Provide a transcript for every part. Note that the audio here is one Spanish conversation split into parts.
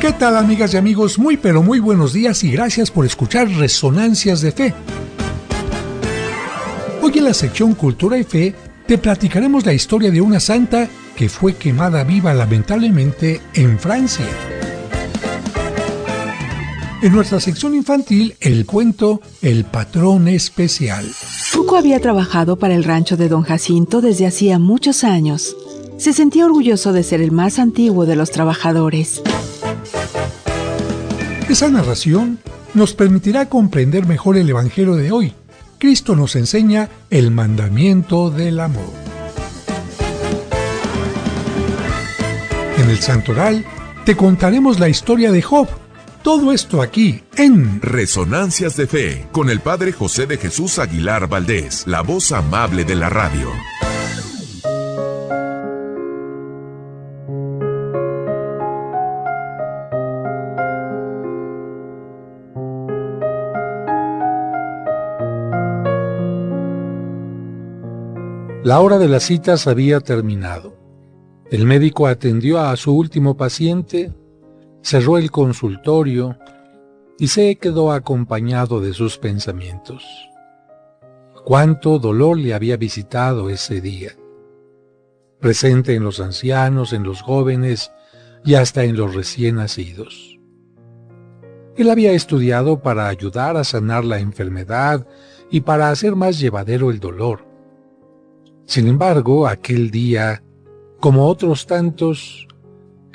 ¿Qué tal, amigas y amigos? Muy pero muy buenos días y gracias por escuchar Resonancias de Fe. Hoy en la sección Cultura y Fe te platicaremos la historia de una santa que fue quemada viva lamentablemente en Francia. En nuestra sección infantil, el cuento El Patrón Especial. Cuco había trabajado para el rancho de don Jacinto desde hacía muchos años. Se sentía orgulloso de ser el más antiguo de los trabajadores. Esa narración nos permitirá comprender mejor el Evangelio de hoy. Cristo nos enseña el mandamiento del amor. En el Santoral te contaremos la historia de Job. Todo esto aquí en Resonancias de Fe, con el Padre José de Jesús Aguilar Valdés, la voz amable de la radio. La hora de las citas había terminado. El médico atendió a su último paciente, cerró el consultorio y se quedó acompañado de sus pensamientos. Cuánto dolor le había visitado ese día, presente en los ancianos, en los jóvenes y hasta en los recién nacidos. Él había estudiado para ayudar a sanar la enfermedad y para hacer más llevadero el dolor. Sin embargo, aquel día, como otros tantos,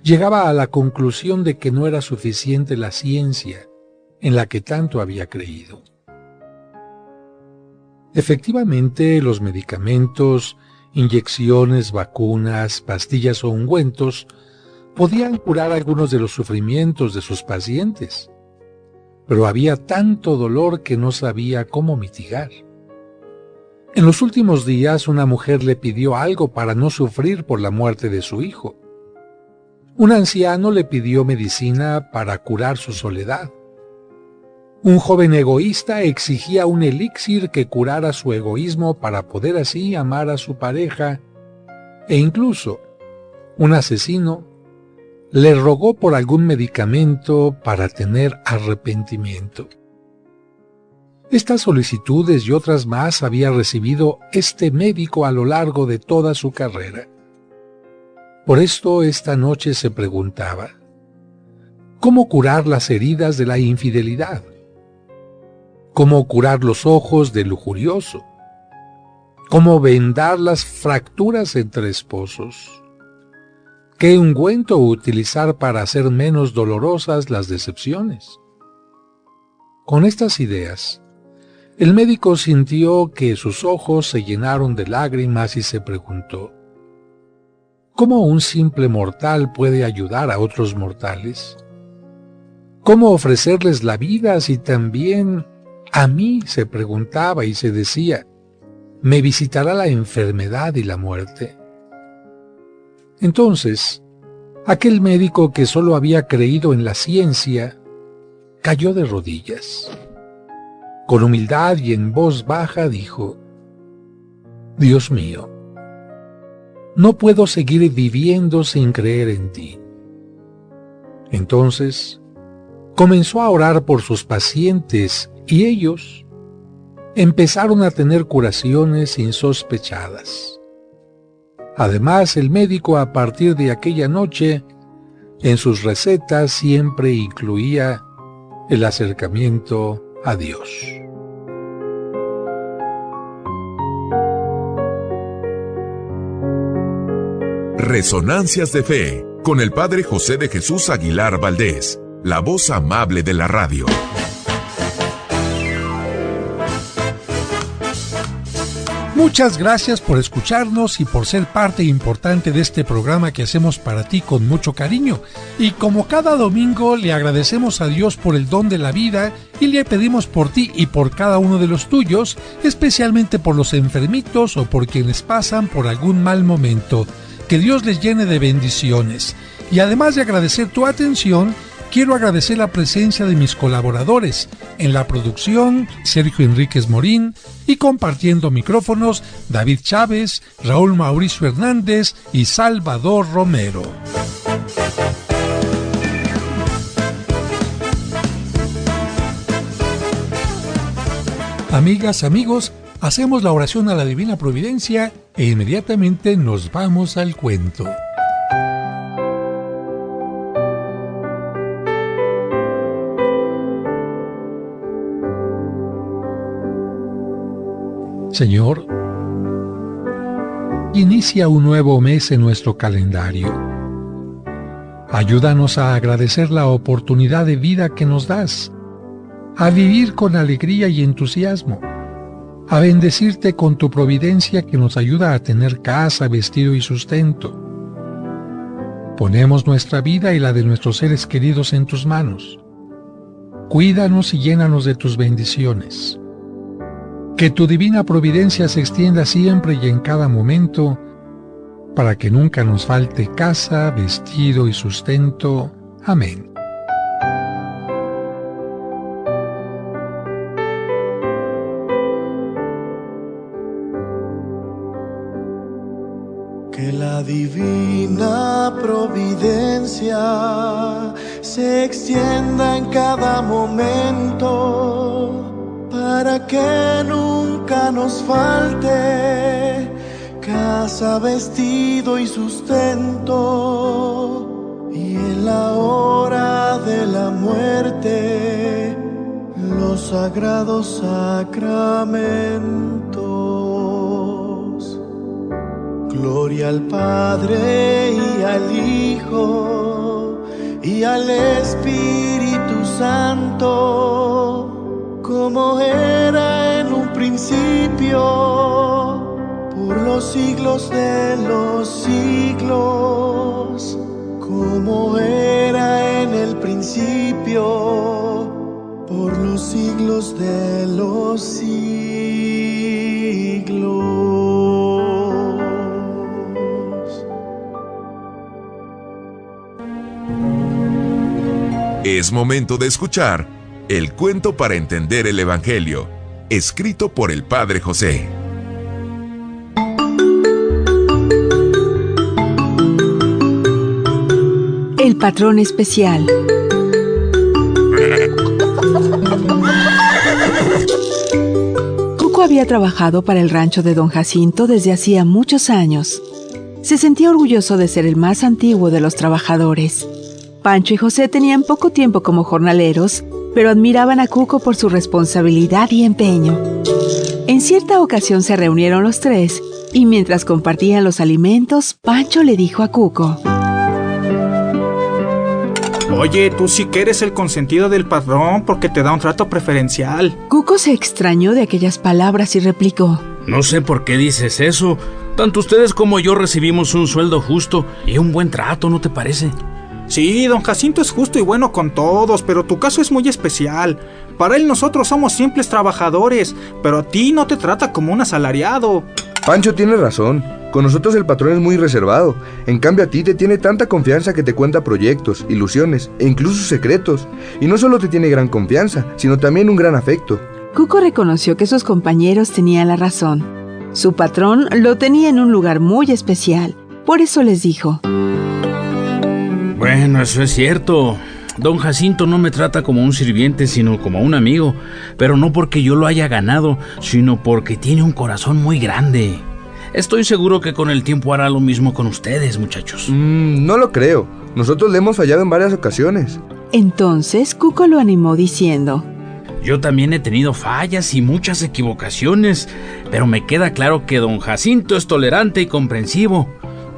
llegaba a la conclusión de que no era suficiente la ciencia en la que tanto había creído. Efectivamente, los medicamentos, inyecciones, vacunas, pastillas o ungüentos podían curar algunos de los sufrimientos de sus pacientes, pero había tanto dolor que no sabía cómo mitigar. En los últimos días, una mujer le pidió algo para no sufrir por la muerte de su hijo. Un anciano le pidió medicina para curar su soledad. Un joven egoísta exigía un elixir que curara su egoísmo para poder así amar a su pareja, e incluso un asesino le rogó por algún medicamento para tener arrepentimiento. Estas solicitudes y otras más había recibido este médico a lo largo de toda su carrera. Por esto esta noche se preguntaba: ¿cómo curar las heridas de la infidelidad? ¿Cómo curar los ojos del lujurioso? ¿Cómo vendar las fracturas entre esposos? ¿Qué ungüento utilizar para hacer menos dolorosas las decepciones? Con estas ideas, el médico sintió que sus ojos se llenaron de lágrimas y se preguntó: ¿cómo un simple mortal puede ayudar a otros mortales? ¿Cómo ofrecerles la vida si también a mí, se preguntaba y se decía, me visitará la enfermedad y la muerte? Entonces, aquel médico que solo había creído en la ciencia, cayó de rodillas. Con humildad y en voz baja dijo: Dios mío, no puedo seguir viviendo sin creer en ti. Entonces, comenzó a orar por sus pacientes y ellos empezaron a tener curaciones insospechadas. Además, el médico a partir de aquella noche, en sus recetas siempre incluía el acercamiento a Dios. Resonancias de Fe, con el Padre José de Jesús Aguilar Valdés, la voz amable de la radio. Muchas gracias por escucharnos y por ser parte importante de este programa que hacemos para ti con mucho cariño. Y como cada domingo, le agradecemos a Dios por el don de la vida y le pedimos por ti y por cada uno de los tuyos, especialmente por los enfermitos o por quienes pasan por algún mal momento. Que Dios les llene de bendiciones. Y además de agradecer tu atención, quiero agradecer la presencia de mis colaboradores. En la producción, Sergio Enríquez Morín, y compartiendo micrófonos, David Chávez, Raúl Mauricio Hernández y Salvador Romero. Amigas, amigos, hacemos la oración a la Divina Providencia e inmediatamente nos vamos al cuento. Señor, inicia un nuevo mes en nuestro calendario. Ayúdanos a agradecer la oportunidad de vida que nos das, a vivir con alegría y entusiasmo, a bendecirte con tu providencia que nos ayuda a tener casa, vestido y sustento. Ponemos nuestra vida y la de nuestros seres queridos en tus manos. Cuídanos y llénanos de tus bendiciones. Que tu divina providencia se extienda siempre y en cada momento, para que nunca nos falte casa, vestido y sustento. Amén. Que la divina providencia se extienda en cada momento, para que nunca nos falte casa, vestido y sustento, y en la hora de la muerte los sagrados sacramentos. Gloria al Padre y al Hijo y al Espíritu Santo, como era en un principio, por los siglos de los siglos, como era en el principio, por los siglos de los siglos. Es momento de escuchar el cuento para entender el Evangelio, escrito por el Padre José. El patrón especial. Cuco había trabajado para el rancho de don Jacinto desde hacía muchos años. Se sentía orgulloso de ser el más antiguo de los trabajadores. Pancho y José tenían poco tiempo como jornaleros, pero admiraban a Cuco por su responsabilidad y empeño. En cierta ocasión se reunieron los tres, y mientras compartían los alimentos, Pancho le dijo a Cuco: Oye, tú sí que eres el consentido del patrón porque te da un trato preferencial. Cuco se extrañó de aquellas palabras y replicó: No sé por qué dices eso. Tanto ustedes como yo recibimos un sueldo justo y un buen trato, ¿no te parece? Sí, don Jacinto es justo y bueno con todos, pero tu caso es muy especial. Para él nosotros somos simples trabajadores, pero a ti no te trata como un asalariado. Pancho tiene razón. Con nosotros el patrón es muy reservado. En cambio a ti te tiene tanta confianza que te cuenta proyectos, ilusiones e incluso secretos. Y no solo te tiene gran confianza, sino también un gran afecto. Cuco reconoció que sus compañeros tenían la razón. Su patrón lo tenía en un lugar muy especial. Por eso les dijo: Bueno, eso es cierto. Don Jacinto no me trata como un sirviente, sino como un amigo. Pero no porque yo lo haya ganado, sino porque tiene un corazón muy grande. Estoy seguro que con el tiempo hará lo mismo con ustedes, muchachos. No lo creo. Nosotros le hemos fallado en varias ocasiones. Entonces Cuco lo animó diciendo: Yo también he tenido fallas y muchas equivocaciones, pero me queda claro que don Jacinto es tolerante y comprensivo.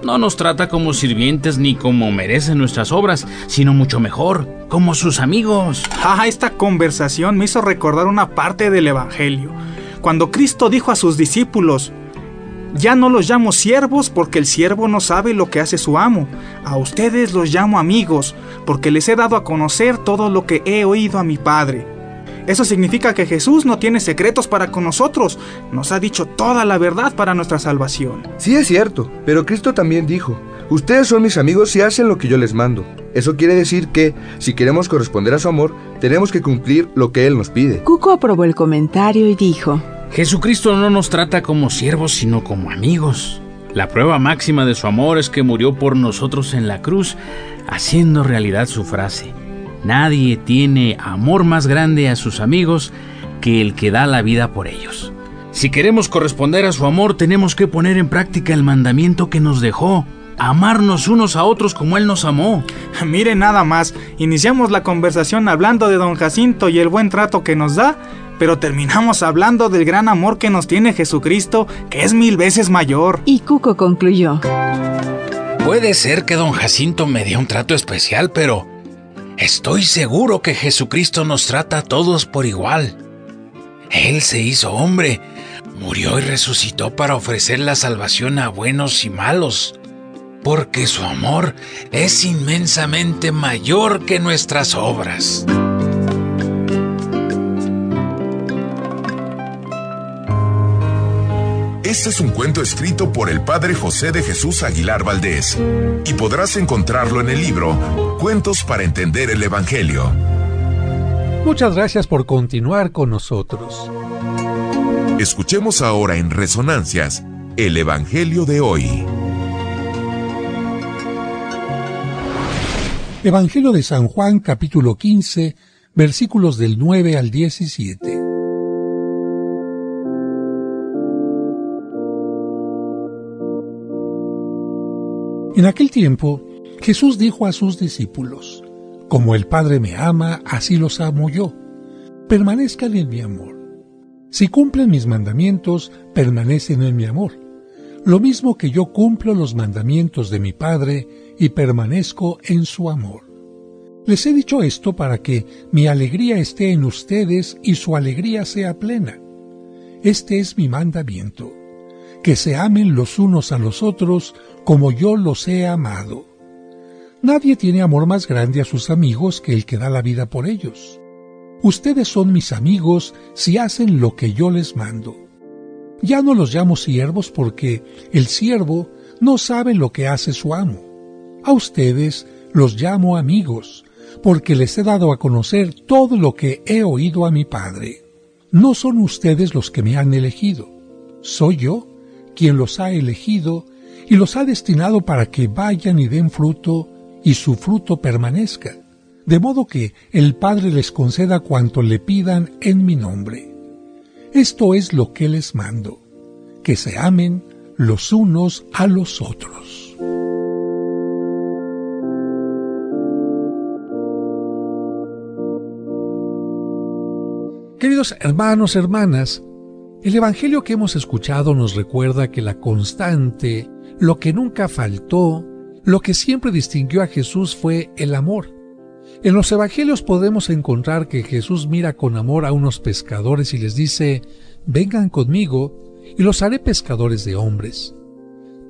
No nos trata como sirvientes ni como merecen nuestras obras, sino mucho mejor, como sus amigos. Esta conversación me hizo recordar una parte del Evangelio. Cuando Cristo dijo a sus discípulos: Ya no los llamo siervos porque el siervo no sabe lo que hace su amo. A ustedes los llamo amigos porque les he dado a conocer todo lo que he oído a mi Padre. Eso significa que Jesús no tiene secretos para con nosotros. Nos ha dicho toda la verdad para nuestra salvación. Sí es cierto, pero Cristo también dijo: Ustedes son mis amigos si hacen lo que yo les mando. Eso quiere decir que, si queremos corresponder a su amor, tenemos que cumplir lo que Él nos pide. Cuco aprobó el comentario y dijo: Jesucristo no nos trata como siervos, sino como amigos. La prueba máxima de su amor es que murió por nosotros en la cruz, haciendo realidad su frase: Nadie tiene amor más grande a sus amigos que el que da la vida por ellos. Si queremos corresponder a su amor, tenemos que poner en práctica el mandamiento que nos dejó: amarnos unos a otros como Él nos amó. Miren nada más, iniciamos la conversación hablando de don Jacinto y el buen trato que nos da, pero terminamos hablando del gran amor que nos tiene Jesucristo, que es 1000 veces mayor. Y Cuco concluyó: Puede ser que don Jacinto me dé un trato especial, pero estoy seguro que Jesucristo nos trata a todos por igual. Él se hizo hombre, murió y resucitó para ofrecer la salvación a buenos y malos, porque su amor es inmensamente mayor que nuestras obras. Este es un cuento escrito por el padre José de Jesús Aguilar Valdés y podrás encontrarlo en el libro Cuentos para entender el Evangelio. Muchas gracias por continuar con nosotros. Escuchemos ahora en Resonancias el Evangelio de hoy. Evangelio de San Juan, capítulo 15, versículos del 9 al 17. En aquel tiempo, Jesús dijo a sus discípulos: Como el Padre me ama, así los amo yo. Permanezcan en mi amor. Si cumplen mis mandamientos, permanecen en mi amor. Lo mismo que yo cumplo los mandamientos de mi Padre y permanezco en su amor. Les he dicho esto para que mi alegría esté en ustedes y su alegría sea plena. Este es mi mandamiento: que se amen los unos a los otros como yo los he amado. Nadie tiene amor más grande a sus amigos que el que da la vida por ellos. Ustedes son mis amigos si hacen lo que yo les mando. Ya no los llamo siervos porque el siervo no sabe lo que hace su amo. A ustedes los llamo amigos, porque les he dado a conocer todo lo que he oído a mi Padre. No son ustedes los que me han elegido, soy yo quien los ha elegido y los ha destinado para que vayan y den fruto, y su fruto permanezca, de modo que el Padre les conceda cuanto le pidan en mi nombre. Esto es lo que les mando, que se amen los unos a los otros. Queridos hermanos, hermanas, el Evangelio que hemos escuchado nos recuerda que la constante, lo que nunca faltó, lo que siempre distinguió a Jesús fue el amor. En los Evangelios podemos encontrar que Jesús mira con amor a unos pescadores y les dice: vengan conmigo y los haré pescadores de hombres.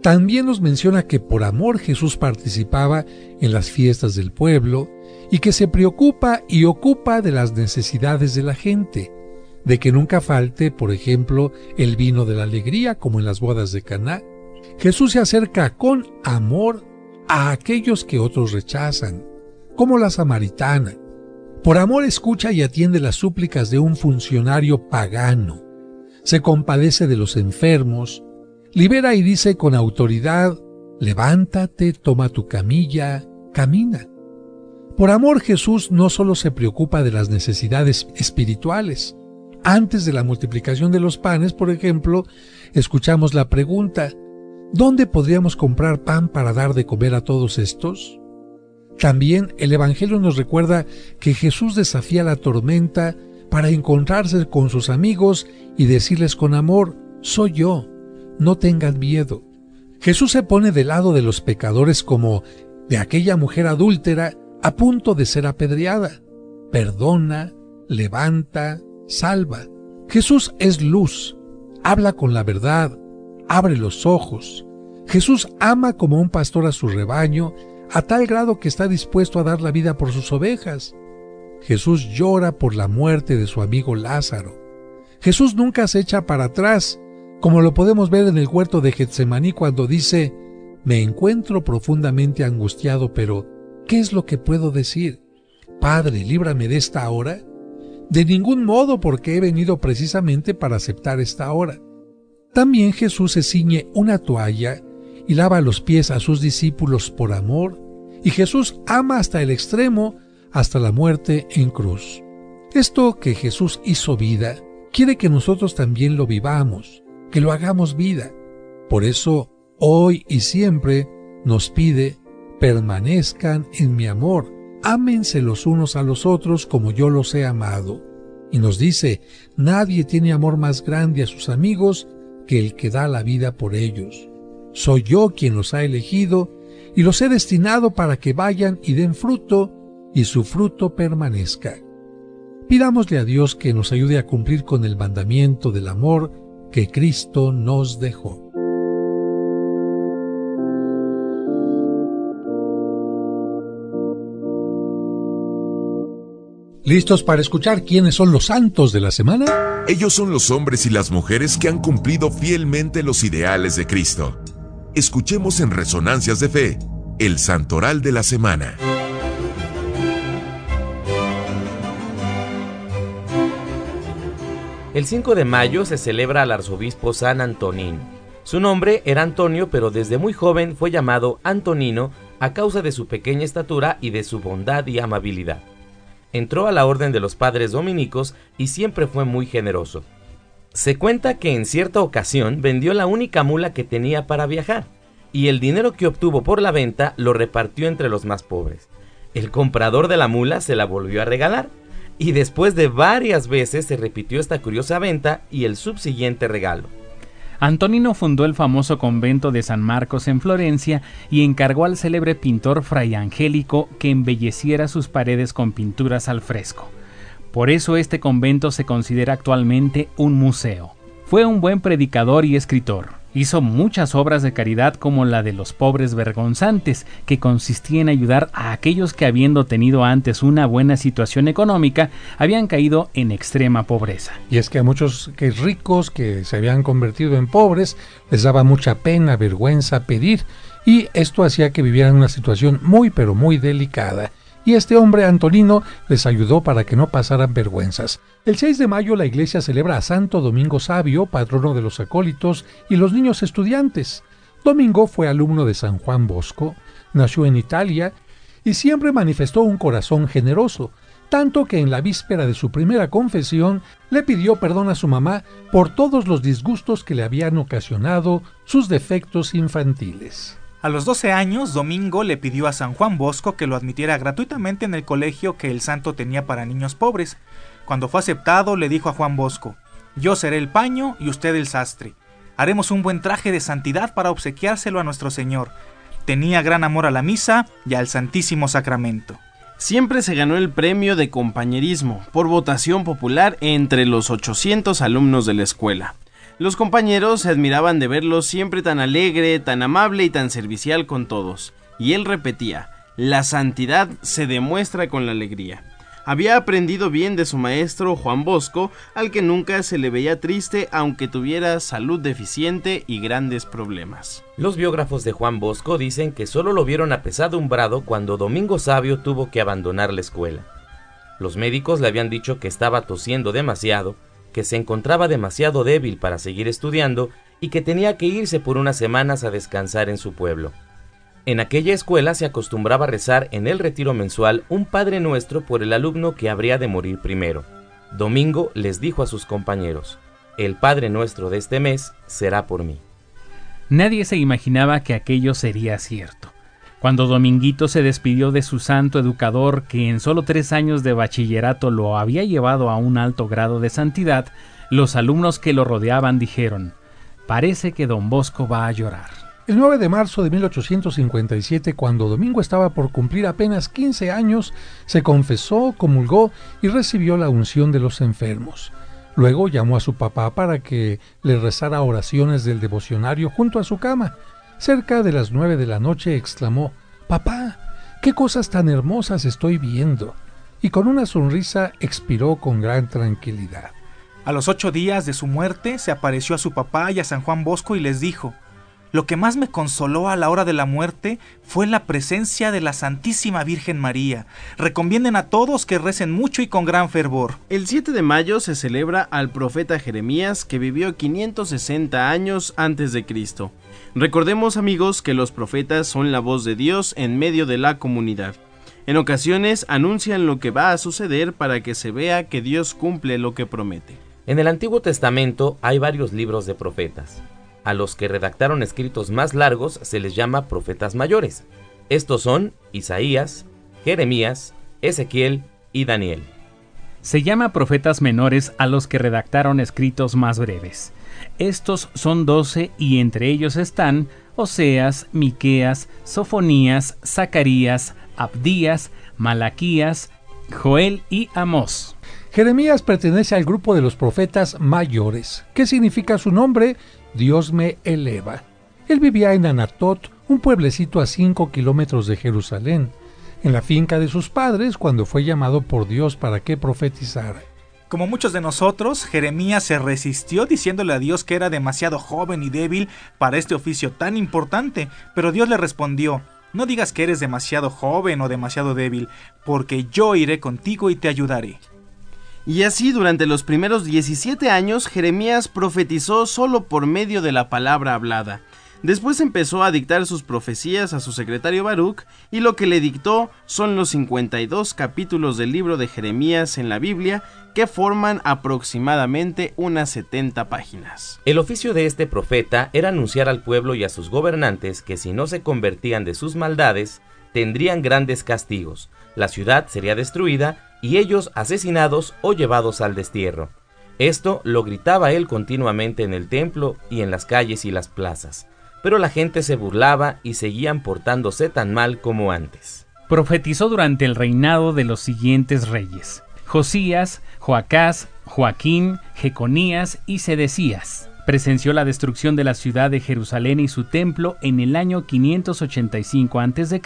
También nos menciona que por amor Jesús participaba en las fiestas del pueblo y que se preocupa y ocupa de las necesidades de la gente, de que nunca falte, por ejemplo, el vino de la alegría, como en las bodas de Caná. Jesús se acerca con amor a aquellos que otros rechazan, como la samaritana. Por amor escucha y atiende las súplicas de un funcionario pagano. Se compadece de los enfermos, libera y dice con autoridad: levántate, toma tu camilla, camina. Por amor Jesús no solo se preocupa de las necesidades espirituales. Antes de la multiplicación de los panes, por ejemplo, escuchamos la pregunta: ¿dónde podríamos comprar pan para dar de comer a todos estos? También el Evangelio nos recuerda que Jesús desafía la tormenta para encontrarse con sus amigos y decirles con amor: soy yo, no tengan miedo. Jesús se pone del lado de los pecadores como de aquella mujer adúltera a punto de ser apedreada. Perdona, levanta, salva. Jesús es luz, habla con la verdad, abre los ojos. Jesús ama como un pastor a su rebaño, a tal grado que está dispuesto a dar la vida por sus ovejas. Jesús llora por la muerte de su amigo Lázaro. Jesús nunca se echa para atrás, como lo podemos ver en el huerto de Getsemaní cuando dice: me encuentro profundamente angustiado, pero ¿qué es lo que puedo decir? Padre, líbrame de esta hora. De ningún modo, porque he venido precisamente para aceptar esta hora. También Jesús se ciñe una toalla y lava los pies a sus discípulos por amor, y Jesús ama hasta el extremo, hasta la muerte en cruz. Esto que Jesús hizo vida, quiere que nosotros también lo vivamos, que lo hagamos vida. Por eso, hoy y siempre, nos pide: permanezcan en mi amor, ámense los unos a los otros como yo los he amado. Y nos dice: nadie tiene amor más grande a sus amigos que el que da la vida por ellos. Soy yo quien los ha elegido y los he destinado para que vayan y den fruto, y su fruto permanezca. Pidámosle a Dios que nos ayude a cumplir con el mandamiento del amor que Cristo nos dejó. ¿Listos para escuchar quiénes son los santos de la semana? Ellos son los hombres y las mujeres que han cumplido fielmente los ideales de Cristo. Escuchemos en Resonancias de Fe, el Santoral de la Semana. El 5 de mayo se celebra al arzobispo San Antonino. Su nombre era Antonio, pero desde muy joven fue llamado Antonino a causa de su pequeña estatura y de su bondad y amabilidad. Entró a la orden de los padres dominicos y siempre fue muy generoso. Se cuenta que en cierta ocasión vendió la única mula que tenía para viajar, y el dinero que obtuvo por la venta lo repartió entre los más pobres. El comprador de la mula se la volvió a regalar, y después de varias veces se repitió esta curiosa venta y el subsiguiente regalo. Antonino fundó el famoso convento de San Marcos en Florencia y encargó al célebre pintor Fray Angélico que embelleciera sus paredes con pinturas al fresco. Por eso este convento se considera actualmente un museo. Fue un buen predicador y escritor. Hizo muchas obras de caridad como la de los pobres vergonzantes, que consistía en ayudar a aquellos que, habiendo tenido antes una buena situación económica, habían caído en extrema pobreza. Y es que a muchos ricos que se habían convertido en pobres les daba mucha pena, vergüenza pedir, y esto hacía que vivieran una situación muy pero muy delicada. Y este hombre Antonino les ayudó para que no pasaran vergüenzas. El 6 de mayo la iglesia celebra a Santo Domingo Sabio, patrono de los acólitos y los niños estudiantes. Domingo fue alumno de San Juan Bosco, nació en Italia y siempre manifestó un corazón generoso, tanto que en la víspera de su primera confesión le pidió perdón a su mamá por todos los disgustos que le habían ocasionado sus defectos infantiles. A los 12 años, Domingo le pidió a San Juan Bosco que lo admitiera gratuitamente en el colegio que el santo tenía para niños pobres. Cuando fue aceptado, le dijo a Juan Bosco: yo seré el paño y usted el sastre. Haremos un buen traje de santidad para obsequiárselo a nuestro Señor. Tenía gran amor a la misa y al Santísimo Sacramento. Siempre se ganó el premio de compañerismo por votación popular entre los 800 alumnos de la escuela. Los compañeros se admiraban de verlo siempre tan alegre, tan amable y tan servicial con todos. Y él repetía: la santidad se demuestra con la alegría. Había aprendido bien de su maestro Juan Bosco, al que nunca se le veía triste aunque tuviera salud deficiente y grandes problemas. Los biógrafos de Juan Bosco dicen que solo lo vieron apesadumbrado cuando Domingo Sabio tuvo que abandonar la escuela. Los médicos le habían dicho que estaba tosiendo demasiado, que se encontraba demasiado débil para seguir estudiando y que tenía que irse por unas semanas a descansar en su pueblo. En aquella escuela se acostumbraba a rezar en el retiro mensual un Padre Nuestro por el alumno que habría de morir primero. Domingo les dijo a sus compañeros: el Padre Nuestro de este mes será por mí. Nadie se imaginaba que aquello sería cierto. Cuando Dominguito se despidió de su santo educador, que en solo 3 años de bachillerato lo había llevado a un alto grado de santidad, los alumnos que lo rodeaban dijeron: parece que don Bosco va a llorar. El 9 de marzo de 1857, cuando Domingo estaba por cumplir apenas 15 años, se confesó, comulgó y recibió la unción de los enfermos. Luego llamó a su papá para que le rezara oraciones del devocionario junto a su cama. Cerca de las 9 de la noche exclamó: «Papá, qué cosas tan hermosas estoy viendo», y con una sonrisa expiró con gran tranquilidad. A los 8 días de su muerte se apareció a su papá y a San Juan Bosco y les dijo: «Lo que más me consoló a la hora de la muerte fue la presencia de la Santísima Virgen María. Recomienden a todos que recen mucho y con gran fervor». El 7 de mayo se celebra al profeta Jeremías, que vivió 560 años antes de Cristo. Recordemos, amigos, que los profetas son la voz de Dios en medio de la comunidad. En ocasiones anuncian lo que va a suceder para que se vea que Dios cumple lo que promete. En el Antiguo Testamento hay varios libros de profetas. A los que redactaron escritos más largos se les llama profetas mayores. Estos son Isaías, Jeremías, Ezequiel y Daniel. Se llama profetas menores a los que redactaron escritos más breves. Estos son 12 y entre ellos están Oseas, Miqueas, Sofonías, Zacarías, Abdías, Malaquías, Joel y Amós. Jeremías pertenece al grupo de los profetas mayores. ¿Qué significa su nombre? Dios me eleva. Él vivía en Anatot, un pueblecito a 5 kilómetros de Jerusalén, en la finca de sus padres cuando fue llamado por Dios para que profetizara. Como muchos de nosotros, Jeremías se resistió diciéndole a Dios que era demasiado joven y débil para este oficio tan importante, pero Dios le respondió: no digas que eres demasiado joven o demasiado débil, porque yo iré contigo y te ayudaré. Y así durante los primeros 17 años Jeremías profetizó solo por medio de la palabra hablada. Después empezó a dictar sus profecías a su secretario Baruc, y lo que le dictó son los 52 capítulos del libro de Jeremías en la Biblia, que forman aproximadamente unas 70 páginas. El oficio de este profeta era anunciar al pueblo y a sus gobernantes que si no se convertían de sus maldades, tendrían grandes castigos, la ciudad sería destruida y ellos asesinados o llevados al destierro. Esto lo gritaba él continuamente en el templo y en las calles y las plazas. Pero la gente se burlaba y seguían portándose tan mal como antes. Profetizó durante el reinado de los siguientes reyes: Josías, Joacás, Joaquín, Jeconías y Sedecías. Presenció la destrucción de la ciudad de Jerusalén y su templo en el año 585 a.C.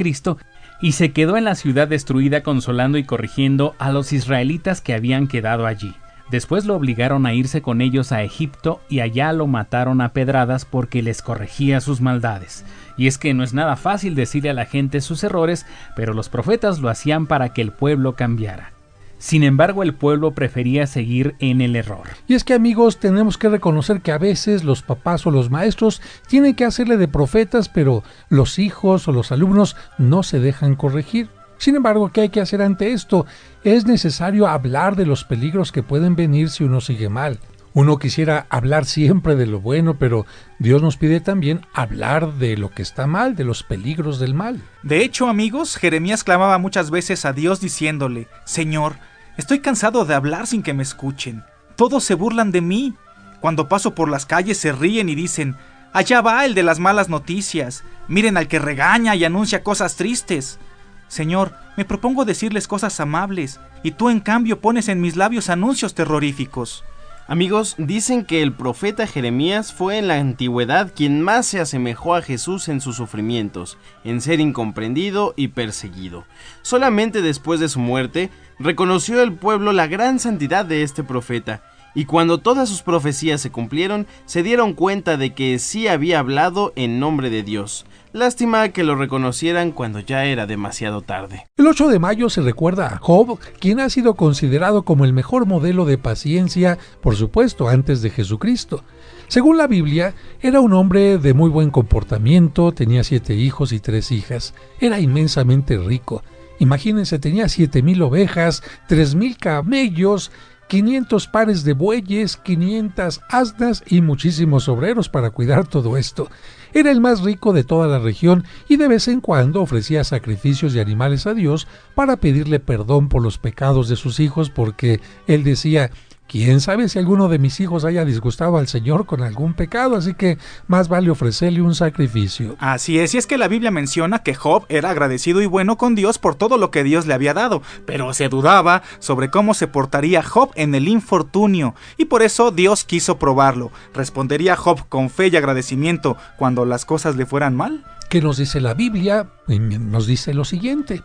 y se quedó en la ciudad destruida consolando y corrigiendo a los israelitas que habían quedado allí. Después lo obligaron a irse con ellos a Egipto y allá lo mataron a pedradas porque les corregía sus maldades. Y es que no es nada fácil decirle a la gente sus errores, pero los profetas lo hacían para que el pueblo cambiara. Sin embargo, el pueblo prefería seguir en el error. Y es que, amigos, tenemos que reconocer que a veces los papás o los maestros tienen que hacerle de profetas, pero los hijos o los alumnos no se dejan corregir. Sin embargo, ¿qué hay que hacer ante esto? Es necesario hablar de los peligros que pueden venir si uno sigue mal. Uno quisiera hablar siempre de lo bueno, pero Dios nos pide también hablar de lo que está mal, de los peligros del mal. De hecho, amigos, Jeremías clamaba muchas veces a Dios diciéndole: Señor, estoy cansado de hablar sin que me escuchen. Todos se burlan de mí. Cuando paso por las calles se ríen y dicen: allá va el de las malas noticias. Miren al que regaña y anuncia cosas tristes. Señor, me propongo decirles cosas amables, y tú en cambio pones en mis labios anuncios terroríficos. Amigos, dicen que el profeta Jeremías fue en la antigüedad quien más se asemejó a Jesús en sus sufrimientos, en ser incomprendido y perseguido. Solamente después de su muerte, reconoció el pueblo la gran santidad de este profeta, y cuando todas sus profecías se cumplieron, se dieron cuenta de que sí había hablado en nombre de Dios. Lástima que lo reconocieran cuando ya era demasiado tarde. El 8 de mayo se recuerda a Job, quien ha sido considerado como el mejor modelo de paciencia, por supuesto, antes de Jesucristo. Según la Biblia, era un hombre de muy buen comportamiento, tenía 7 hijos y 3 hijas, era inmensamente rico. Imagínense, tenía 7,000 ovejas, 3,000 camellos, 500 pares de bueyes, 500 asnas y muchísimos obreros para cuidar todo esto. Era el más rico de toda la región y de vez en cuando ofrecía sacrificios de animales a Dios para pedirle perdón por los pecados de sus hijos, porque él decía: quién sabe si alguno de mis hijos haya disgustado al Señor con algún pecado, así que más vale ofrecerle un sacrificio. Así es, y es que la Biblia menciona que Job era agradecido y bueno con Dios por todo lo que Dios le había dado, pero se dudaba sobre cómo se portaría Job en el infortunio, y por eso Dios quiso probarlo. ¿Respondería Job con fe y agradecimiento cuando las cosas le fueran mal? ¿Qué nos dice la Biblia? Nos dice lo siguiente: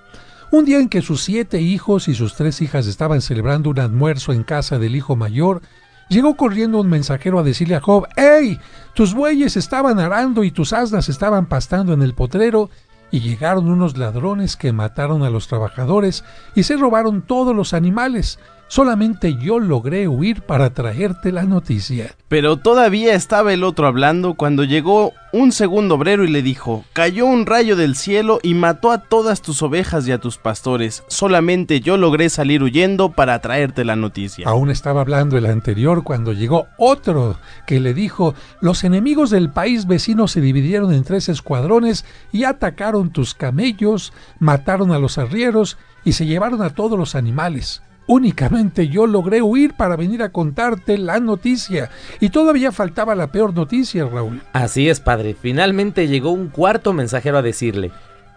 un día en que sus 7 hijos y sus 3 hijas estaban celebrando un almuerzo en casa del hijo mayor, llegó corriendo un mensajero a decirle a Job: ¡Ey! Tus bueyes estaban arando y tus asnas estaban pastando en el potrero, y llegaron unos ladrones que mataron a los trabajadores y se robaron todos los animales. Solamente yo logré huir para traerte la noticia. Pero todavía estaba el otro hablando cuando llegó un segundo obrero y le dijo: cayó un rayo del cielo y mató a todas tus ovejas y a tus pastores. Solamente yo logré salir huyendo para traerte la noticia. Aún estaba hablando el anterior cuando llegó otro que le dijo: los enemigos del país vecino se dividieron en 3 escuadrones y atacaron tus camellos, mataron a los arrieros y se llevaron a todos los animales. Únicamente yo logré huir para venir a contarte la noticia. Y todavía faltaba la peor noticia, Raúl. Así es, padre. Finalmente llegó un cuarto mensajero a decirle: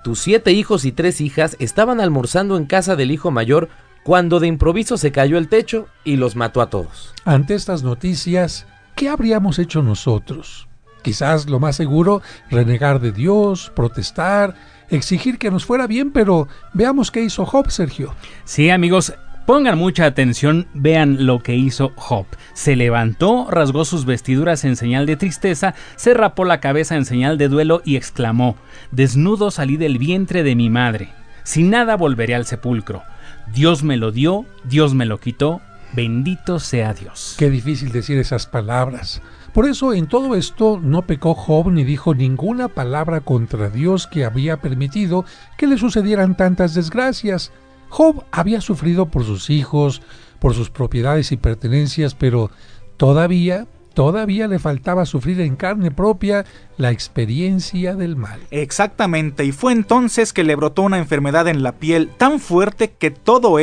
tus 7 hijos y 3 hijas estaban almorzando en casa del hijo mayor cuando de improviso se cayó el techo y los mató a todos. Ante estas noticias, ¿qué habríamos hecho nosotros? Quizás lo más seguro, renegar de Dios, protestar, exigir que nos fuera bien, pero veamos qué hizo Job, Sergio. Sí, amigos, pongan mucha atención, vean lo que hizo Job. Se levantó, rasgó sus vestiduras en señal de tristeza, se rapó la cabeza en señal de duelo y exclamó: desnudo salí del vientre de mi madre, sin nada volveré al sepulcro. Dios me lo dio, Dios me lo quitó, bendito sea Dios. Qué difícil decir esas palabras. Por eso en todo esto no pecó Job ni dijo ninguna palabra contra Dios que había permitido que le sucedieran tantas desgracias. Job había sufrido por sus hijos, por sus propiedades y pertenencias, pero todavía le faltaba sufrir en carne propia la experiencia del mal. Exactamente, y fue entonces que le brotó una enfermedad en la piel tan fuerte que todo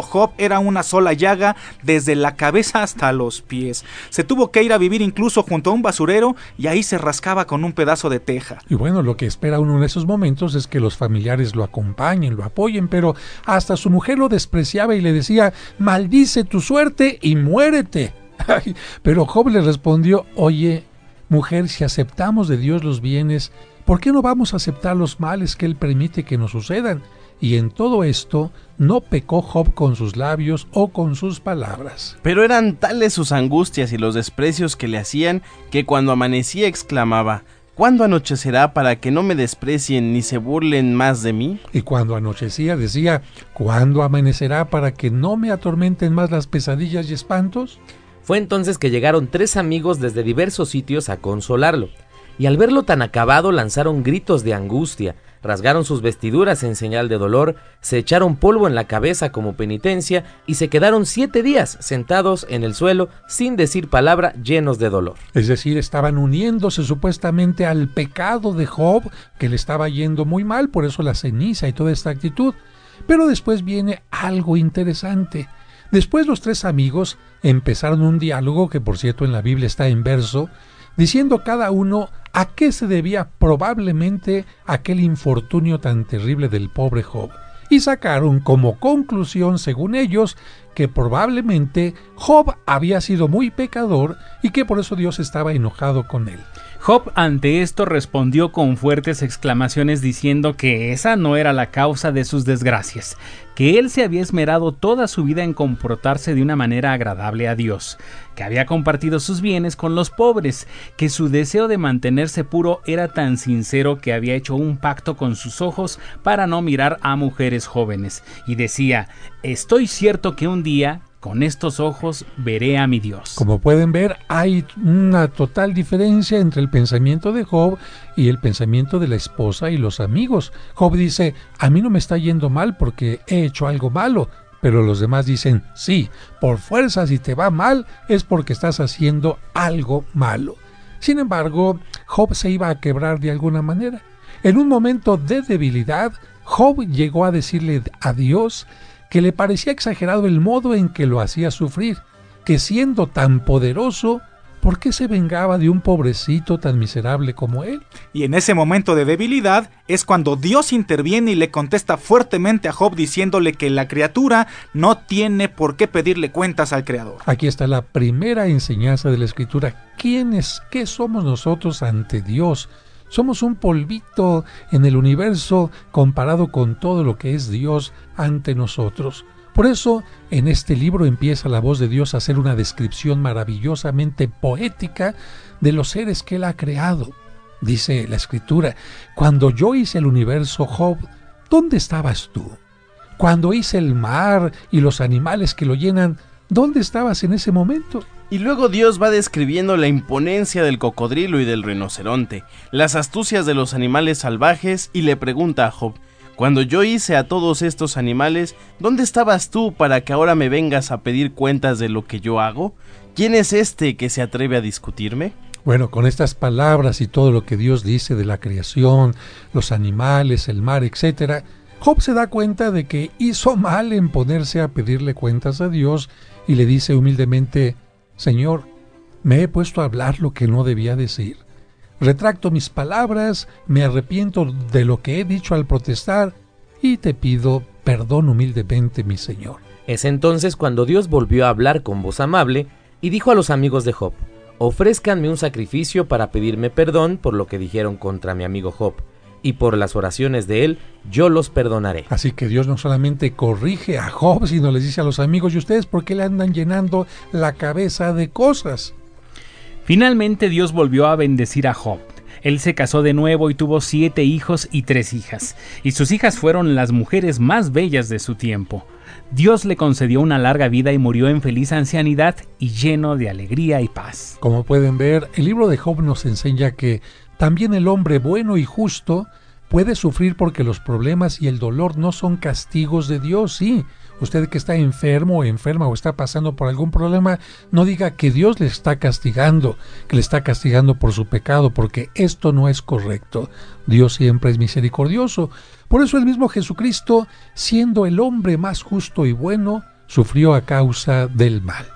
Job era una sola llaga desde la cabeza hasta los pies. Se tuvo que ir a vivir incluso junto a un basurero y ahí se rascaba con un pedazo de teja. Y bueno, lo que espera uno en esos momentos es que los familiares lo acompañen, lo apoyen, pero hasta su mujer lo despreciaba y le decía: maldice tu suerte y muérete. Pero Job le respondió: oye, mujer, si aceptamos de Dios los bienes, ¿por qué no vamos a aceptar los males que Él permite que nos sucedan? Y en todo esto no pecó Job con sus labios o con sus palabras. Pero eran tales sus angustias y los desprecios que le hacían que cuando amanecía exclamaba: ¿cuándo anochecerá para que no me desprecien ni se burlen más de mí? Y cuando anochecía decía: ¿cuándo amanecerá para que no me atormenten más las pesadillas y espantos? Fue entonces que llegaron 3 amigos desde diversos sitios a consolarlo, y al verlo tan acabado lanzaron gritos de angustia, rasgaron sus vestiduras en señal de dolor, se echaron polvo en la cabeza como penitencia y se quedaron 7 días sentados en el suelo sin decir palabra, llenos de dolor. Es decir, estaban uniéndose supuestamente al pecado de Job, que le estaba yendo muy mal, por eso la ceniza y toda esta actitud. Pero después viene algo interesante. Después los 3 amigos empezaron un diálogo, que por cierto en la Biblia está en verso, diciendo cada uno a qué se debía probablemente aquel infortunio tan terrible del pobre Job. Y sacaron como conclusión, según ellos, que probablemente Job había sido muy pecador y que por eso Dios estaba enojado con él. Job ante esto respondió con fuertes exclamaciones diciendo que esa no era la causa de sus desgracias, que él se había esmerado toda su vida en comportarse de una manera agradable a Dios, que había compartido sus bienes con los pobres, que su deseo de mantenerse puro era tan sincero que había hecho un pacto con sus ojos para no mirar a mujeres jóvenes, y decía: estoy cierto que un día con estos ojos veré a mi Dios. Como pueden ver, hay una total diferencia entre el pensamiento de Job y el pensamiento de la esposa y los amigos. Job dice: a mí no me está yendo mal porque he hecho algo malo. Pero los demás dicen: sí, por fuerza, si te va mal es porque estás haciendo algo malo. Sin embargo, Job se iba a quebrar de alguna manera. En un momento de debilidad, Job llegó a decirle a Dios que le parecía exagerado el modo en que lo hacía sufrir, que siendo tan poderoso, ¿por qué se vengaba de un pobrecito tan miserable como él? Y en ese momento de debilidad es cuando Dios interviene y le contesta fuertemente a Job diciéndole que la criatura no tiene por qué pedirle cuentas al Creador. Aquí está la primera enseñanza de la Escritura. ¿Qué somos nosotros ante Dios? Somos un polvito en el universo comparado con todo lo que es Dios ante nosotros. Por eso, en este libro empieza la voz de Dios a hacer una descripción maravillosamente poética de los seres que Él ha creado. Dice la Escritura: cuando yo hice el universo, Job, ¿dónde estabas tú? Cuando hice el mar y los animales que lo llenan, ¿dónde estabas en ese momento? Y luego Dios va describiendo la imponencia del cocodrilo y del rinoceronte, las astucias de los animales salvajes, y le pregunta a Job: cuando yo hice a todos estos animales, ¿dónde estabas tú para que ahora me vengas a pedir cuentas de lo que yo hago? ¿Quién es este que se atreve a discutirme? Bueno, con estas palabras y todo lo que Dios dice de la creación, los animales, el mar, etc., Job se da cuenta de que hizo mal en ponerse a pedirle cuentas a Dios y le dice humildemente: Señor, me he puesto a hablar lo que no debía decir. Retracto mis palabras, me arrepiento de lo que he dicho al protestar y te pido perdón humildemente, mi Señor. Es entonces cuando Dios volvió a hablar con voz amable y dijo a los amigos de Job: ofrézcanme un sacrificio para pedirme perdón por lo que dijeron contra mi amigo Job, y por las oraciones de él yo los perdonaré. Así que Dios no solamente corrige a Job, sino les dice a los amigos: ¿y ustedes por qué le andan llenando la cabeza de cosas? Finalmente Dios volvió a bendecir a Job. Él se casó de nuevo y tuvo 7 hijos y 3 hijas, y sus hijas fueron las mujeres más bellas de su tiempo. Dios le concedió una larga vida y murió en feliz ancianidad y lleno de alegría y paz. Como pueden ver, el libro de Job nos enseña que también el hombre bueno y justo puede sufrir porque los problemas y el dolor no son castigos de Dios. Sí, usted que está enfermo o enferma o está pasando por algún problema, no diga que Dios le está castigando, que le está castigando por su pecado, porque esto no es correcto. Dios siempre es misericordioso. Por eso el mismo Jesucristo, siendo el hombre más justo y bueno, sufrió a causa del mal.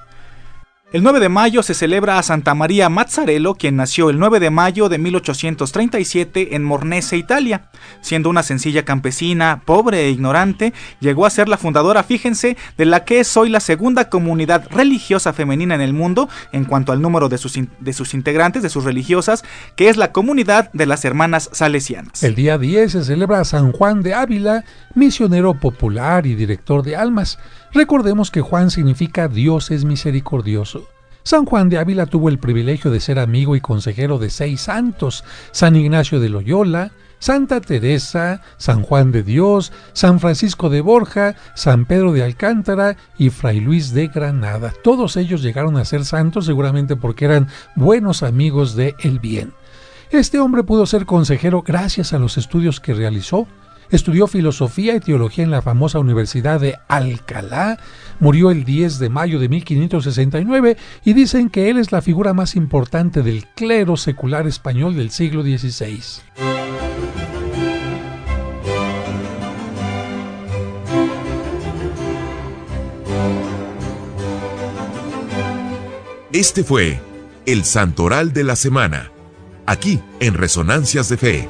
El 9 de mayo se celebra a Santa María Mazzarello, quien nació el 9 de mayo de 1837 en Mornese, Italia. Siendo una sencilla campesina, pobre e ignorante, llegó a ser la fundadora, fíjense, de la que es hoy la segunda comunidad religiosa femenina en el mundo en cuanto al número de sus integrantes, de sus religiosas, que es la comunidad de las Hermanas Salesianas. El día 10 se celebra a San Juan de Ávila, misionero popular y director de almas. Recordemos que Juan significa Dios es misericordioso. San Juan de Ávila tuvo el privilegio de ser amigo y consejero de 6 santos: San Ignacio de Loyola, Santa Teresa, San Juan de Dios, San Francisco de Borja, San Pedro de Alcántara y Fray Luis de Granada. Todos ellos llegaron a ser santos seguramente porque eran buenos amigos de el bien. Este hombre pudo ser consejero gracias a los estudios que realizó. Estudió filosofía y teología en la famosa Universidad de Alcalá, murió el 10 de mayo de 1569 y dicen que él es la figura más importante del clero secular español del siglo XVI. Este fue el Santoral de la Semana, aquí en Resonancias de Fe.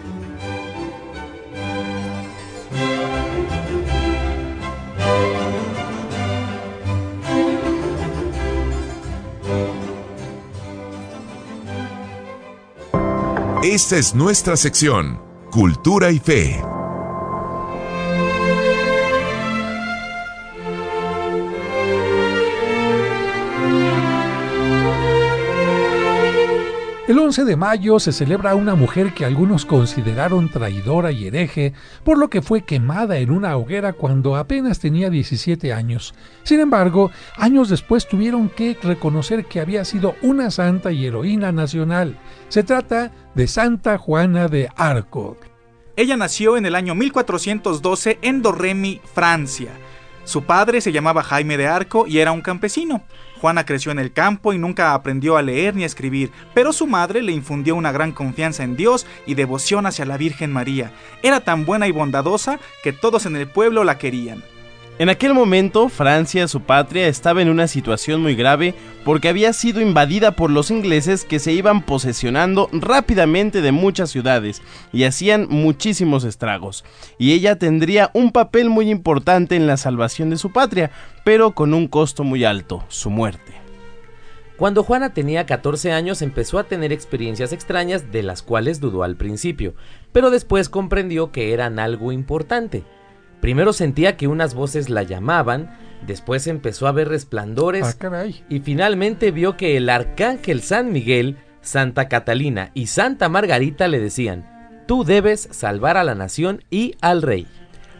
Esta es nuestra sección, Cultura y Fe. El 11 de mayo se celebra a una mujer que algunos consideraron traidora y hereje, por lo que fue quemada en una hoguera cuando apenas tenía 17 años. Sin embargo, años después tuvieron que reconocer que había sido una santa y heroína nacional. Se trata de Santa Juana de Arco. Ella nació en el año 1412 en Domremy, Francia. Su padre se llamaba Jaime de Arco y era un campesino. Juana creció en el campo y nunca aprendió a leer ni a escribir, pero su madre le infundió una gran confianza en Dios y devoción hacia la Virgen María. Era tan buena y bondadosa que todos en el pueblo la querían. En aquel momento, Francia, su patria, estaba en una situación muy grave porque había sido invadida por los ingleses que se iban posesionando rápidamente de muchas ciudades y hacían muchísimos estragos. Y ella tendría un papel muy importante en la salvación de su patria, pero con un costo muy alto, su muerte. Cuando Juana tenía 14 años empezó a tener experiencias extrañas de las cuales dudó al principio, pero después comprendió que eran algo importante. Primero sentía que unas voces la llamaban, después empezó a ver resplandores y finalmente vio que el arcángel San Miguel, Santa Catalina y Santa Margarita le decían: tú debes salvar a la nación y al rey.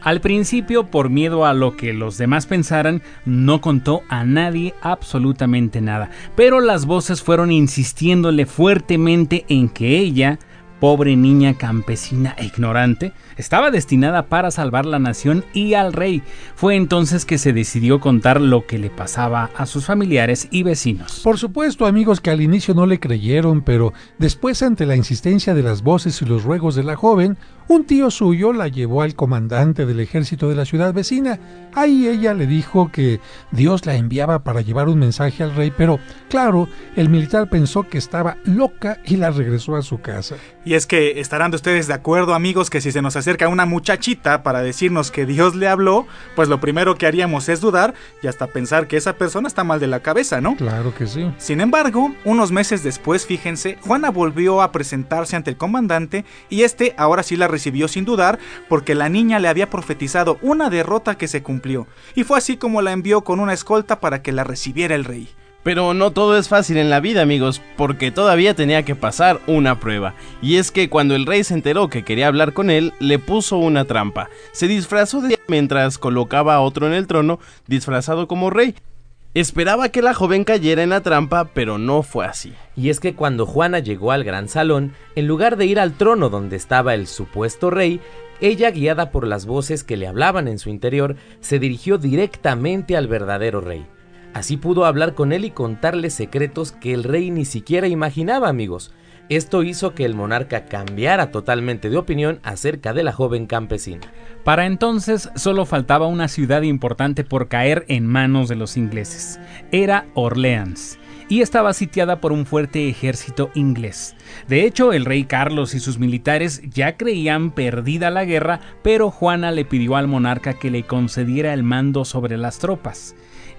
Al principio, por miedo a lo que los demás pensaran, no contó a nadie absolutamente nada, pero las voces fueron insistiéndole fuertemente en que ella, pobre niña campesina e ignorante, estaba destinada para salvar la nación y al rey. Fue entonces que se decidió contar lo que le pasaba a sus familiares y vecinos. Por supuesto, amigos, que al inicio no le creyeron, pero después, ante la insistencia de las voces y los ruegos de la joven, un tío suyo la llevó al comandante del ejército de la ciudad vecina. Ahí ella le dijo que Dios la enviaba para llevar un mensaje al rey, pero claro, el militar pensó que estaba loca y la regresó a su casa. Y es que estarán ustedes de acuerdo, amigos, que si se nos acerca una muchachita para decirnos que Dios le habló, pues lo primero que haríamos es dudar y hasta pensar que esa persona está mal de la cabeza, ¿no? Claro que sí. Sin embargo, unos meses después, fíjense, Juana volvió a presentarse ante el comandante y este ahora sí la recibió sin dudar, porque la niña le había profetizado una derrota que se cumplió, y fue así como la envió con una escolta para que la recibiera el rey. Pero no todo es fácil en la vida, amigos, porque todavía tenía que pasar una prueba. Y es que cuando el rey se enteró que quería hablar con él, le puso una trampa. Se disfrazó de ella mientras colocaba a otro en el trono, disfrazado como rey. Esperaba que la joven cayera en la trampa, pero no fue así. Y es que cuando Juana llegó al gran salón, en lugar de ir al trono donde estaba el supuesto rey, ella, guiada por las voces que le hablaban en su interior, se dirigió directamente al verdadero rey. Así pudo hablar con él y contarle secretos que el rey ni siquiera imaginaba, amigos. Esto hizo que el monarca cambiara totalmente de opinión acerca de la joven campesina. Para entonces solo faltaba una ciudad importante por caer en manos de los ingleses. Era Orleans, y estaba sitiada por un fuerte ejército inglés. De hecho, el rey Carlos y sus militares ya creían perdida la guerra, pero Juana le pidió al monarca que le concediera el mando sobre las tropas.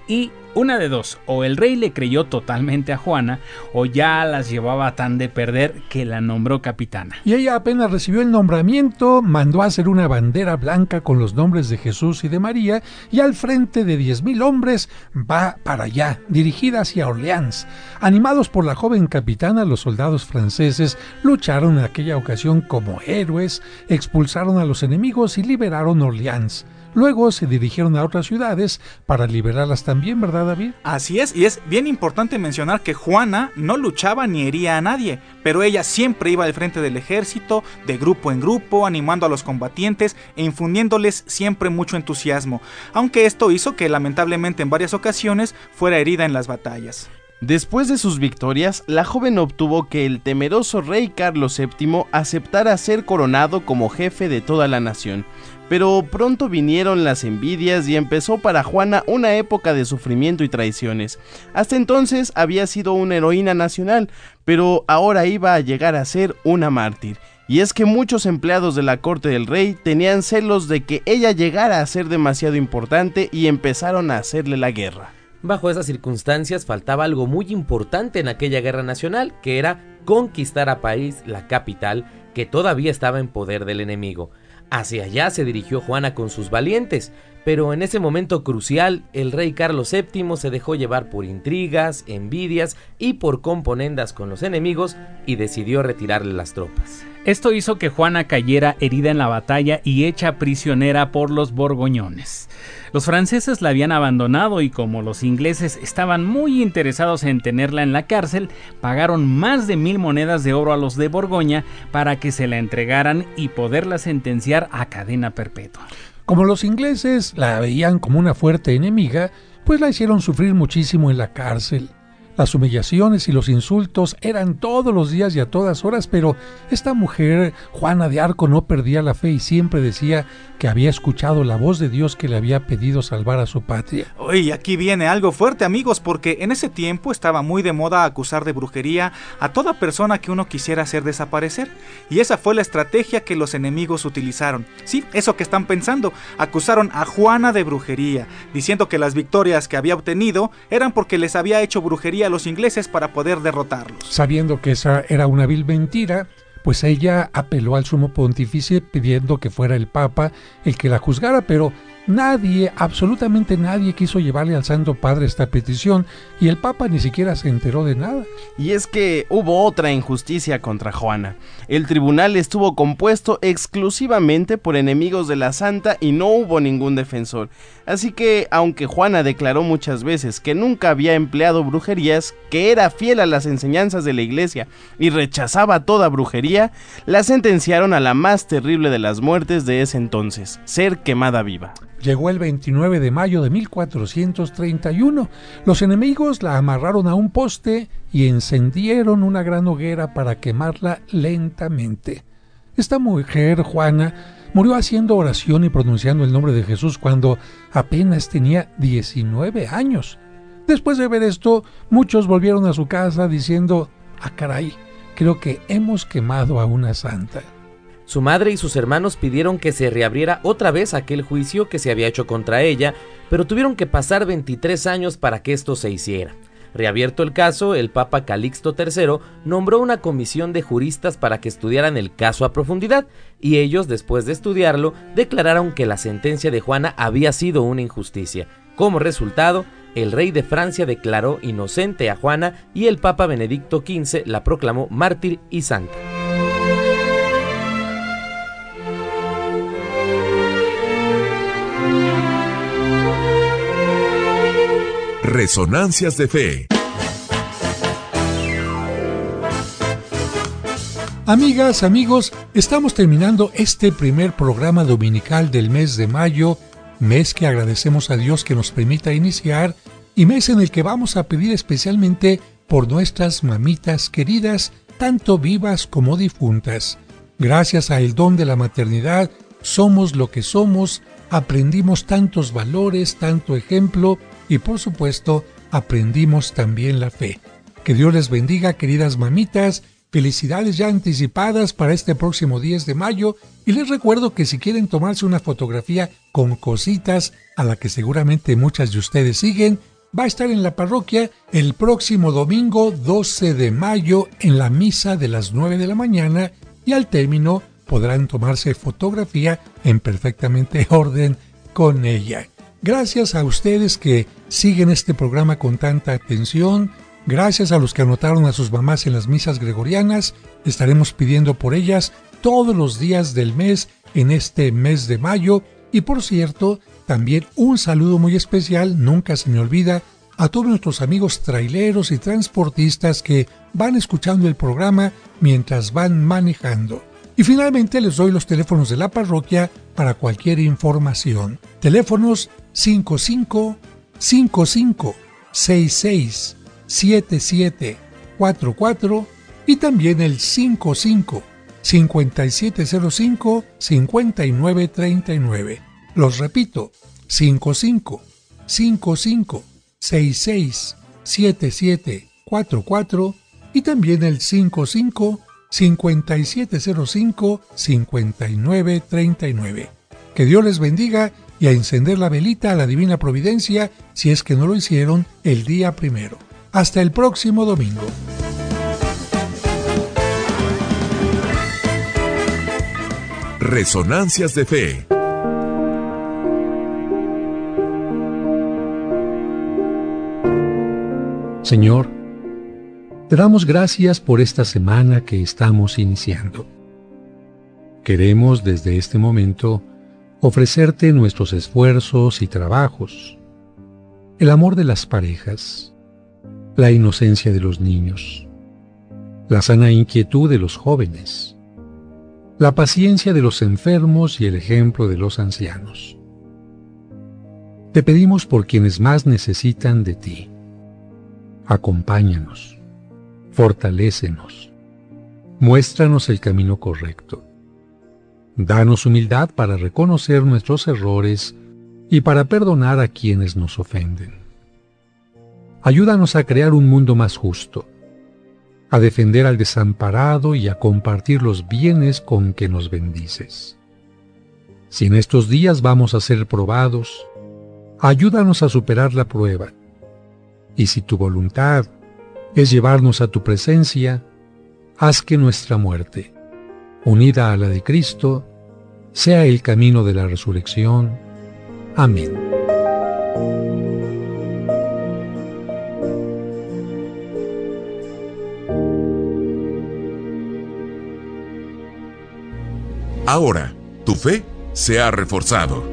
Y una de dos, o el rey le creyó totalmente a Juana, o ya las llevaba tan de perder que la nombró capitana. Y ella apenas recibió el nombramiento, mandó a hacer una bandera blanca con los nombres de Jesús y de María, y al frente de 10,000 hombres va para allá, dirigida hacia Orleans. Animados por la joven capitana, los soldados franceses lucharon en aquella ocasión como héroes, expulsaron a los enemigos y liberaron Orleans. Luego se dirigieron a otras ciudades para liberarlas también, ¿verdad, David? Así es, y es bien importante mencionar que Juana no luchaba ni hería a nadie, pero ella siempre iba al frente del ejército, de grupo en grupo, animando a los combatientes e infundiéndoles siempre mucho entusiasmo, aunque esto hizo que lamentablemente en varias ocasiones fuera herida en las batallas. Después de sus victorias, la joven obtuvo que el temeroso rey Carlos VII aceptara ser coronado como jefe de toda la nación. Pero pronto vinieron las envidias y empezó para Juana una época de sufrimiento y traiciones. Hasta entonces había sido una heroína nacional, pero ahora iba a llegar a ser una mártir. Y es que muchos empleados de la corte del rey tenían celos de que ella llegara a ser demasiado importante y empezaron a hacerle la guerra. Bajo esas circunstancias faltaba algo muy importante en aquella guerra nacional, que era conquistar a París, la capital, que todavía estaba en poder del enemigo. Hacia allá se dirigió Juana con sus valientes, pero en ese momento crucial, el rey Carlos VII se dejó llevar por intrigas, envidias y por componendas con los enemigos y decidió retirarle las tropas. Esto hizo que Juana cayera herida en la batalla y hecha prisionera por los borgoñones. Los franceses la habían abandonado y como los ingleses estaban muy interesados en tenerla en la cárcel, pagaron más de 1,000 monedas de oro a los de Borgoña para que se la entregaran y poderla sentenciar a cadena perpetua. Como los ingleses la veían como una fuerte enemiga, pues la hicieron sufrir muchísimo en la cárcel. Las humillaciones y los insultos eran todos los días y a todas horas, pero esta mujer, Juana de Arco, no perdía la fe y siempre decía que había escuchado la voz de Dios que le había pedido salvar a su patria. Uy, aquí viene algo fuerte, amigos, porque en ese tiempo estaba muy de moda acusar de brujería a toda persona que uno quisiera hacer desaparecer. Y esa fue la estrategia que los enemigos utilizaron. Sí, eso que están pensando, acusaron a Juana de brujería, diciendo que las victorias que había obtenido eran porque les había hecho brujería a los ingleses para poder derrotarlos. Sabiendo que esa era una vil mentira, pues ella apeló al sumo pontífice pidiendo que fuera el Papa el que la juzgara, pero nadie, absolutamente nadie quiso llevarle al Santo Padre esta petición y el Papa ni siquiera se enteró de nada. Y es que hubo otra injusticia contra Juana. El tribunal estuvo compuesto exclusivamente por enemigos de la santa y no hubo ningún defensor. Así que, aunque Juana declaró muchas veces que nunca había empleado brujerías, que era fiel a las enseñanzas de la iglesia y rechazaba toda brujería, la sentenciaron a la más terrible de las muertes de ese entonces, ser quemada viva. Llegó el 29 de mayo de 1431. Los enemigos la amarraron a un poste y encendieron una gran hoguera para quemarla lentamente. Esta mujer, Juana, murió haciendo oración y pronunciando el nombre de Jesús cuando apenas tenía 19 años. Después de ver esto, muchos volvieron a su casa diciendo: «Ah, caray, creo que hemos quemado a una santa». Su madre y sus hermanos pidieron que se reabriera otra vez aquel juicio que se había hecho contra ella, pero tuvieron que pasar 23 años para que esto se hiciera. Reabierto el caso, el Papa Calixto III nombró una comisión de juristas para que estudiaran el caso a profundidad, y ellos, después de estudiarlo, declararon que la sentencia de Juana había sido una injusticia. Como resultado, el rey de Francia declaró inocente a Juana y el Papa Benedicto XV la proclamó mártir y santa. Resonancias de Fe. Amigas, amigos, estamos terminando este primer programa dominical del mes de mayo, mes que agradecemos a Dios que nos permita iniciar y mes en el que vamos a pedir especialmente por nuestras mamitas queridas, tanto vivas como difuntas. Gracias al don de la maternidad, somos lo que somos, aprendimos tantos valores, tanto ejemplo y por supuesto aprendimos también la fe. Que Dios les bendiga, queridas mamitas. Felicidades ya anticipadas para este próximo 10 de mayo y les recuerdo que si quieren tomarse una fotografía con cositas a la que seguramente muchas de ustedes siguen, va a estar en la parroquia el próximo domingo 12 de mayo en la misa de las 9 de la mañana y al término podrán tomarse fotografía en perfectamente orden con ella. Gracias a ustedes que siguen este programa con tanta atención. Gracias a los que anotaron a sus mamás en las misas gregorianas. Estaremos pidiendo por ellas todos los días del mes en este mes de mayo. Y por cierto, también un saludo muy especial, nunca se me olvida, a todos nuestros amigos traileros y transportistas que van escuchando el programa mientras van manejando. Y finalmente les doy los teléfonos de la parroquia para cualquier información. Teléfonos 55 55 66 7744 y también el 55 5705 5939. Los repito, 55 55 66 7744 y también el 55 5705 5939. Que Dios les bendiga y a encender la velita a la Divina Providencia si es que no lo hicieron el día primero. Hasta el próximo domingo. Resonancias de Fe. Señor, te damos gracias por esta semana que estamos iniciando. Queremos desde este momento ofrecerte nuestros esfuerzos y trabajos, el amor de las parejas, la inocencia de los niños, la sana inquietud de los jóvenes, la paciencia de los enfermos y el ejemplo de los ancianos. Te pedimos por quienes más necesitan de ti. Acompáñanos, fortalécenos, muéstranos el camino correcto. Danos humildad para reconocer nuestros errores y para perdonar a quienes nos ofenden. Ayúdanos a crear un mundo más justo, a defender al desamparado y a compartir los bienes con que nos bendices. Si en estos días vamos a ser probados, ayúdanos a superar la prueba. Y si tu voluntad es llevarnos a tu presencia, haz que nuestra muerte, unida a la de Cristo, sea el camino de la resurrección. Amén. Ahora, tu fe se ha reforzado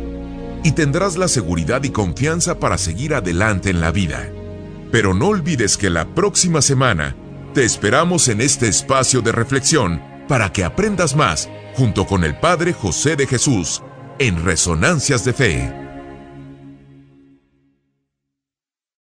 y tendrás la seguridad y confianza para seguir adelante en la vida. Pero no olvides que la próxima semana te esperamos en este espacio de reflexión para que aprendas más junto con el Padre José de Jesús en Resonancias de Fe.